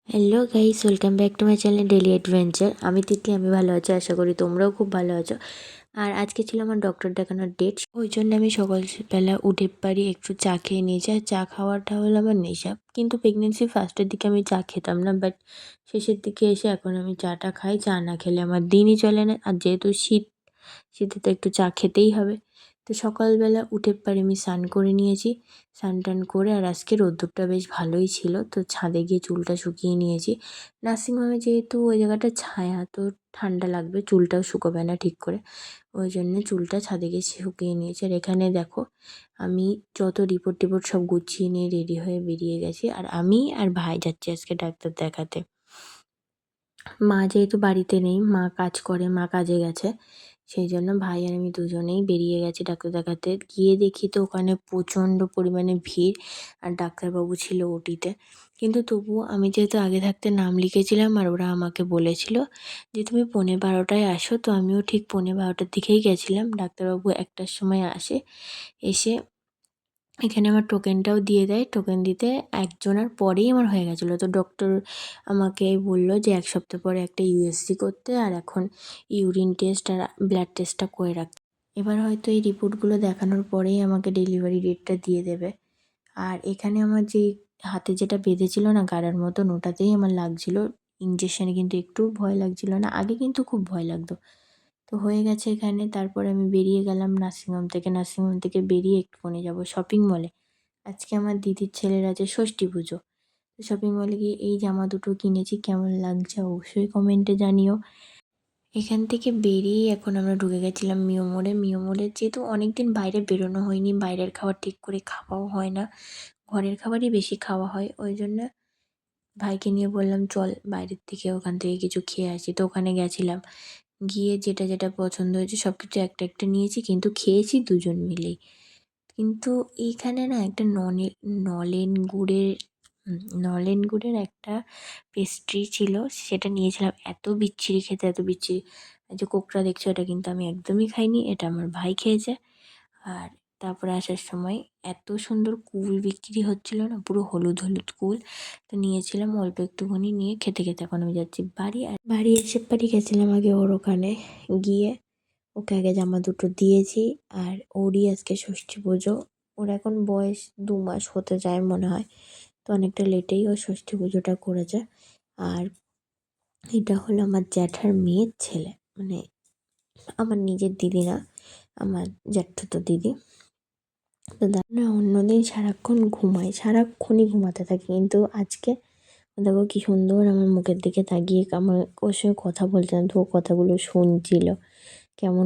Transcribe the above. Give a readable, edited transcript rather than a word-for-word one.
Hello guys, welcome back to my channel daily adventure. আমি তিতলি, আমি ভালো আছি, আশা করি তোমরাও খুব ভালো আছো। আর আজকে ছিল আমার ডক্টর দেখানোর ডেট, ওই জন্য আমি সকালবেলা উঠে পারি একটু চা খেয়ে নিয়েছি। আর চা খাওয়াটা হলো আমার নেশা, কিন্তু প্রেগনেন্সি ফার্স্টের দিকে আমি চা খেতাম না, বাট শেষের দিকে এসে এখন আমি চাটা খাই। চা না খেলে আমার দিনই চলে না। আর যেহেতু শীতে তো একটু চা খেতেই হবে। তো সকালবেলা উঠে পারি আমি স্নান করে নিয়েছি, স্নান টান করে। আর আজকে রোদ্দুরটা বেশ ভালোই ছিল, তো ছাদে গিয়ে চুলটা শুকিয়ে নিয়েছি। নার্সিংহোমে যেহেতু ওই জায়গাটা ছায়া, তো ঠান্ডা লাগবে, চুলটাও শুকোবে না ঠিক করে, ওই জন্য চুলটা ছাদে গিয়ে শুকিয়ে নিয়েছি। আর এখানে দেখো, আমি যত রিপোর্ট টিপোর্ট সব গুছিয়ে নিয়ে রেডি হয়ে বেরিয়ে গেছি। আর আমি আর ভাই যাচ্ছি আজকে ডাক্তার দেখাতে। মা যেহেতু বাড়িতে নেই, মা কাজ করে, মা কাজে গেছে, সেই জন্য ভাই আর আমি দুজনেই বেরিয়ে গেছি ডাক্তার দেখাতে। গিয়ে দেখি তো ওখানে প্রচণ্ড পরিমাণে ভিড়, আর ডাক্তারবাবু ছিল ওটিতে। কিন্তু তবুও আমি যেহেতু আগে থাকতে নাম লিখেছিলাম, আর ওরা আমাকে বলেছিল যে তুমি 12:15টায় আসো, তো আমিও ঠিক 12:15টার দিকেই গেছিলাম। ডাক্তারবাবু 1টার সময় আসে, এসে এখানে আমার টোকেনটাও দিয়ে দেয়। টোকেন দিতে একজনের পরেই আমার হয়ে গেছিলো। তো ডক্টর আমাকে বললো যে 1 সপ্তাহ পরে একটা ইউএসজি করতে, আর এখন ইউরিন টেস্ট আর ব্লাড টেস্টটা করে রাখতে। এবার হয়তো এই রিপোর্টগুলো দেখানোর পরেই আমাকে ডেলিভারি ডেটটা দিয়ে দেবে। আর এখানে আমার যেই হাতে যেটা বেঁধেছিল না গাড়ার মতন, ওটাতেই আমার লাগছিল ইঞ্জেকশানে, কিন্তু একটু ভয় লাগছিল না। আগে কিন্তু খুব ভয় লাগতো। তো হয়ে গেছে এখানে। তারপরে আমি বেরিয়ে গেলাম নার্সিংহোম থেকে বেরিয়ে একটুখানি যাব শপিং মলে। আজকে আমার দিদির ছেলের আছে ষষ্ঠী পুজো। তো শপিং মলে গিয়ে এই জামা দুটো কিনেছি, কেমন লাগছে অবশ্যই কমেন্টে জানিও। এখান থেকে বেরিয়ে এখন আমরা ঢুকে গেছিলাম মিও মোড়ে। যেহেতু অনেক দিন বাইরে বেরোনো হয়নি, বাইরের খাবার ঠিক করে খাওয়াও হয় না, ঘরের খাবারই বেশি খাওয়া হয়, ওই জন্য ভাইকে নিয়ে বললাম চল বাইরের থেকে ওখান থেকে কিছু খেয়ে আসি। তো ওখানে গেছিলাম, গিয়ে যেটা যেটা পছন্দ হয়েছে সব কিছু একটা একটা নিয়েছি, কিন্তু খেয়েছি দুজন মিলেই। কিন্তু এইখানে না একটা নলেন গুড়ের নলেন গুড়ের একটা পেস্ট্রি ছিল, সেটা নিয়েছিলাম। এত বিচ্ছিরি খেতে, এত বিচ্ছিরি। এই যে কোকড়া দেখছো, এটা কিন্তু আমি একদমই খাইনি, এটা আমার ভাই খেয়েছে। আর তারপরে আসার সময় এত সুন্দর কুল বিক্রি হচ্ছিল না, পুরো হলুদ হলুদ কুল। তো নিয়েছিলাম অল্প একটুখানি, নিয়ে খেতে খেতে এখন আমি যাচ্ছি বাড়ি। আর বাড়ি এসে গেছিলাম আগে ওর ওখানে গিয়ে, ওকে আগে জামা দুটো দিয়েছি। আর ওরই আজকে ষষ্ঠী পুজো, ওর এখন বয়স 2 মাস হতে যায় মনে হয়, তো অনেকটা লেটেই ও ষষ্ঠী পুজোটা করেছে। আর এটা হলো আমার জ্যাঠার মেয়ের ছেলে, মানে আমার নিজের দিদি না, আমার জ্যাঠতো দিদি। তো না, অন্যদিন সারাক্ষণ ঘুমাই, সারাক্ষণই ঘুমাতে থাকি, কিন্তু আজকে দেখো কি সুন্দর আমার মুখের দিকে তাকিয়ে আমার ওর সঙ্গে কথা বলছিলাম, তো ও কথাগুলো শুনছিল কেমন